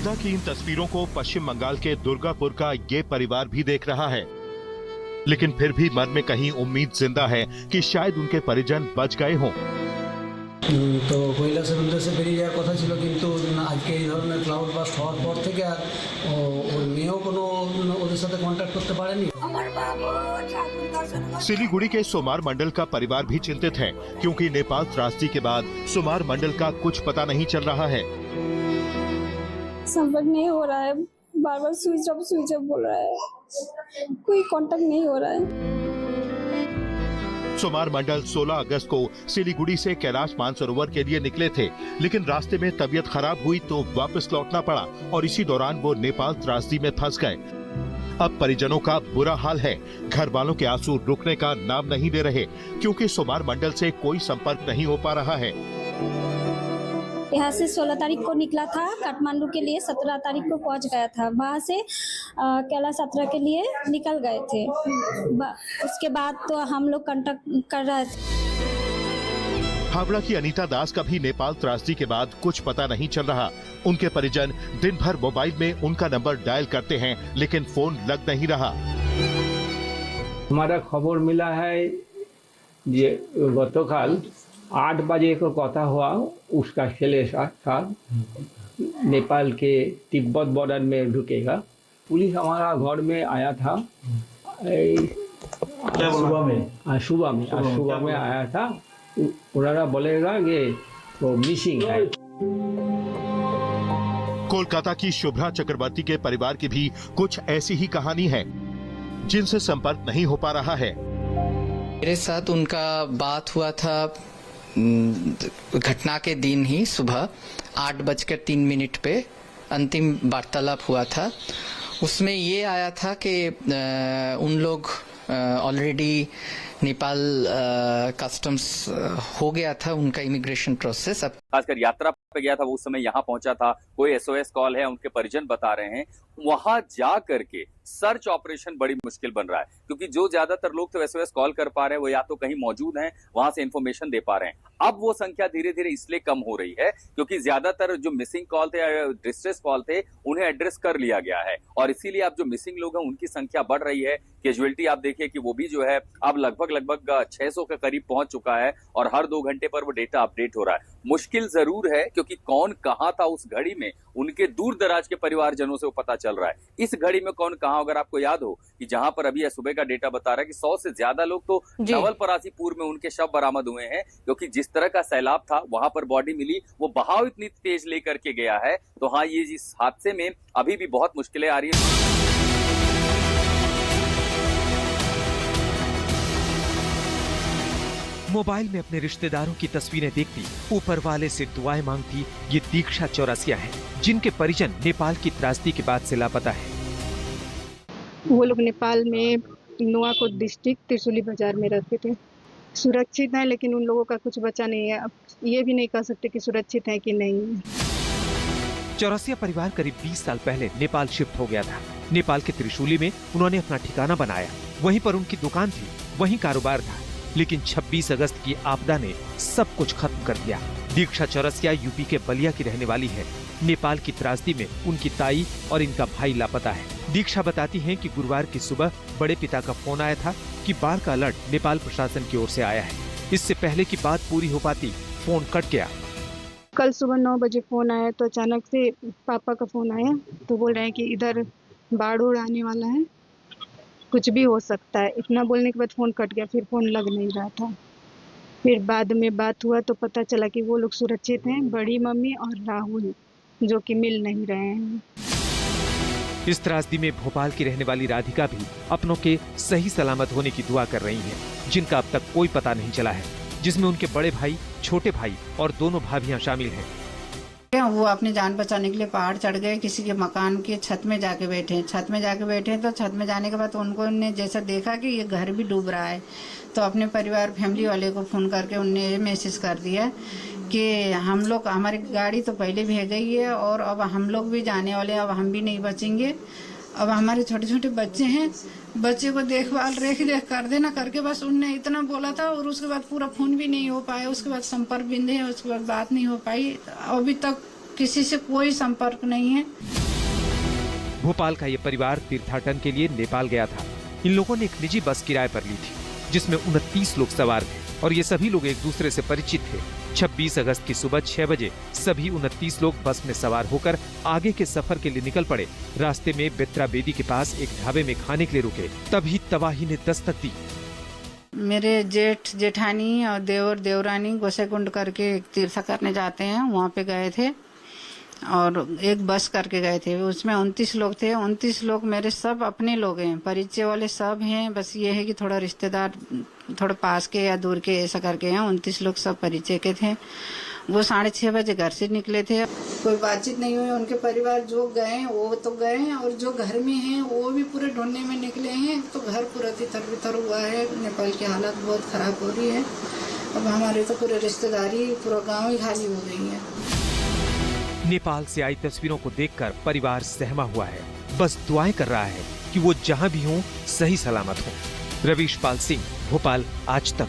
आपदा की इन तस्वीरों को पश्चिम बंगाल के दुर्गापुर का ये परिवार भी देख रहा है, लेकिन फिर भी मन में कहीं उम्मीद जिंदा है कि शायद उनके परिजन बच गए हों। তো কৈলাসের উদ্দেশ্যে বেরিয়ে যাওয়ার কথা ছিল, কিন্তু আজকে এই ধরনের ক্লাউড বাস্ট হওয়ার পর থেকে আর ওর মেয়েও কোনো ওদের সাথে কন্ট্যাক্ট করতে পারেনি। सिलीगुड़ी के सोमार मंडल का परिवार भी चिंतित है, क्योंकि नेपाल त्रासदी के बाद सोमार मंडल का कुछ पता नहीं चल रहा है। संपर्क नहीं हो रहा है, बार बार स्विच ऑफ बोल रहा है, कोई कांटेक्ट नहीं हो रहा है। सोमार मंडल 16 अगस्त को सिलीगुड़ी से कैलाश मानसरोवर के लिए निकले थे, लेकिन रास्ते में तबीयत खराब हुई तो वापस लौटना पड़ा और इसी दौरान वो नेपाल त्रासदी में फंस गए। अब परिजनों का बुरा हाल है। घर वालों के आंसू रुकने का नाम नहीं ले रहे, क्योंकि सोमार मंडल से कोई संपर्क नहीं हो पा रहा है। यहाँ से 16 तारीख को निकला था काठमांडू के लिए, 17 तारीख को पहुँच गया था। वहाँ से कैलाश यात्रा के लिए निकल गए थे। उसके बाद तो हम लोग कांटेक्ट कर रहे थे। हावड़ा की अनीता दास का भी नेपाल त्रासदी के बाद कुछ पता नहीं चल रहा। उनके परिजन दिन भर मोबाइल में उनका नंबर डायल करते हैं, लेकिन फोन लग नहीं रहा। हमारा खबर मिला है যে গতকাল 8 बजे को कथा हुआ उसका खेले साथ नेपाल के तिब्बत बॉर्डर में ढुकेगा। पुलिस हमारा घर में आया था सुबह में आया था। उन्होंने बोलेगा कि वो मिसिंग है। कोलकाता की शुभ्रा चक्रवर्ती के परिवार की भी कुछ ऐसी ही कहानी है, जिनसे संपर्क नहीं हो पा रहा है। मेरे साथ उनका बात हुआ था घटना के दिन ही सुबह 8:03 पे अंतिम वार्तालाप हुआ था। उसमें ये आया था कि उन लोग ऑलरेडी नेपाल कस्टम्स हो गया था उनका इमिग्रेशन प्रोसेस। अब खासकर यात्रा पे गया था, वो उस समय यहाँ पहुंचा था, कोई SOS कॉल है उनके परिजन बता रहे हैं। वहां जा करके सर्च ऑपरेशन बड़ी मुश्किल बन रहा है, क्योंकि जो ज्यादातर लोग तो SOS कॉल कर पा रहे हैं वो या तो कहीं मौजूद हैं, वहां से इंफॉर्मेशन दे पा रहे हैं। अब वो संख्या धीरे धीरे इसलिए कम हो रही है क्योंकि ज्यादातर जो मिसिंग कॉल थे, डिस्ट्रेस कॉल थे, उन्हें एड्रेस कर लिया गया है और इसीलिए अब जो मिसिंग लोग हैं उनकी संख्या बढ़ रही है। कैजुअलिटी आप देखिए कि वो भी जो है अब लगभग 600 के करीब पहुंच चुका है और हर 2 घंटे पर वो डेटा अपडेट हो रहा है। मुश्किल जरूर है, क्योंकि कौन कहाँ था उस घड़ी में उनके दूर दराज के परिवारजनों से वो पता चल रहा है। इस घड़ी में कौन कहाँ, अगर आपको याद हो कि जहां पर अभी सुबह का डेटा बता रहा है कि 100 से ज्यादा लोग तो नवलपरासीपुर में उनके शव बरामद हुए हैं, क्योंकि जिस तरह का सैलाब था वहां पर बॉडी मिली, वो बहाव इतनी तेज लेकर के गया है। तो हाँ, ये इस हादसे में अभी भी बहुत मुश्किलें आ रही है। मोबाइल में अपने रिश्तेदारों की तस्वीरें देखती, ऊपर वाले से दुआएं मांगती ये दीक्षा चौरसिया है, जिनके परिजन नेपाल की त्रासदी के बाद से लापता है। वो लोग नेपाल में नुआकोट डिस्ट्रिक्ट त्रिशूली बाजार में रहते थे। सुरक्षित हैं, लेकिन उन लोगों का कुछ बचा नहीं है। अब ये भी नहीं कह सकते कि सुरक्षित है कि नहीं। चौरसिया परिवार करीब 20 साल पहले नेपाल शिफ्ट हो गया था। नेपाल के त्रिशूली में उन्होंने अपना ठिकाना बनाया, वहीं पर उनकी दुकान थी, वहीं कारोबार था। लेकिन 26 अगस्त की आपदा ने सब कुछ खत्म कर दिया। दीक्षा चौरसिया यूपी के बलिया की रहने वाली है। नेपाल की त्रासदी में उनकी ताई और इनका भाई लापता है। दीक्षा बताती हैं कि गुरुवार की सुबह बड़े पिता का फोन आया था कि बाढ़ का अलर्ट नेपाल प्रशासन की ओर से आया है। इससे पहले की बात पूरी हो पाती, फोन कट गया। कल सुबह 9 बजे फोन आया तो अचानक से पापा का फोन आया, तो बोल रहे हैं कि इधर बाढ़ आने वाला है, कुछ भी हो सकता है। इतना बोलने के बाद फोन कट गया, फिर फोन लग नहीं रहा था। फिर बाद में बात हुआ तो पता चला कि वो लोग सुरक्षित हैं, बड़ी मम्मी और राहुल, जो कि मिल नहीं रहे हैं। इस त्रासदी में भोपाल की रहने वाली राधिका भी अपनों के सही सलामत होने की दुआ कर रही हैं, जिनका अब तक कोई पता नहीं चला है, जिसमें उनके बड़े भाई, छोटे भाई और दोनों भाभियां शामिल हैं। वो अपनी जान बचाने के लिए पहाड़ चढ़ गए, किसी के मकान के छत में जाके बैठे। तो छत में जाने के बाद उनको ने जैसा देखा कि ये घर भी डूब रहा है, तो अपने परिवार फैमिली वाले को फोन करके उनने मैसेज कर दिया कि हम लोग, हमारी गाड़ी तो पहले भी गई है और अब हम लोग भी जाने वाले, अब हम भी नहीं बचेंगे। अब हमारे छोटे छोटे बच्चे हैं, बच्चे को देखभाल रेख कर देना करके बस उनने इतना बोला था। और उसके बाद पूरा फोन भी नहीं हो पाया, उसके बाद संपर्क बिंदे, उसके बाद बात नहीं हो पाई। अभी तक किसी से कोई संपर्क नहीं है। भोपाल का ये परिवार तीर्थाटन के लिए नेपाल गया था। इन लोगों ने एक निजी बस किराए पर ली थी जिसमें 29 लोग सवार थे और ये सभी लोग एक दूसरे से परिचित थे। 26 अगस्त की सुबह 6 बजे सभी 29 लोग बस में सवार होकर आगे के सफर के लिए निकल पड़े। रास्ते में बेत्रा बेदी के पास एक ढाबे में खाने के लिए रुके, तभी तबाही ने दस्तक दी। मेरे जेठ जेठानी और देवर देवरानी गोसेकुंड करके एक तीर्थ करने जाते हैं, वहाँ पे गए थे और एक बस करके गए थे। उसमें 29 लोग थे। 29 लोग मेरे सब अपने लोग हैं, परिचय वाले सब हैं। बस ये है कि थोड़ा रिश्तेदार थोड़ा पास के या दूर के ऐसा करके हैं। 29 लोग सब परिचय के थे। वो 6:30 बजे घर से निकले थे। कोई बातचीत नहीं हुई। उनके परिवार जो गए वो तो गए और जो घर में हैं वो भी पूरे ढूंढने में निकले हैं। तो घर पूरा तितर बितर हुआ है। नेपाल की हालत बहुत खराब हो रही है। अब हमारे तो पूरे रिश्तेदारी पूरा गाँव ही खाली हो गई है। नेपाल से आई तस्वीरों को देखकर परिवार सहमा हुआ है। बस दुआएं कर रहा है कि वो जहां भी हों सही सलामत हों। रवीश पाल सिंह, भोपाल, आज तक।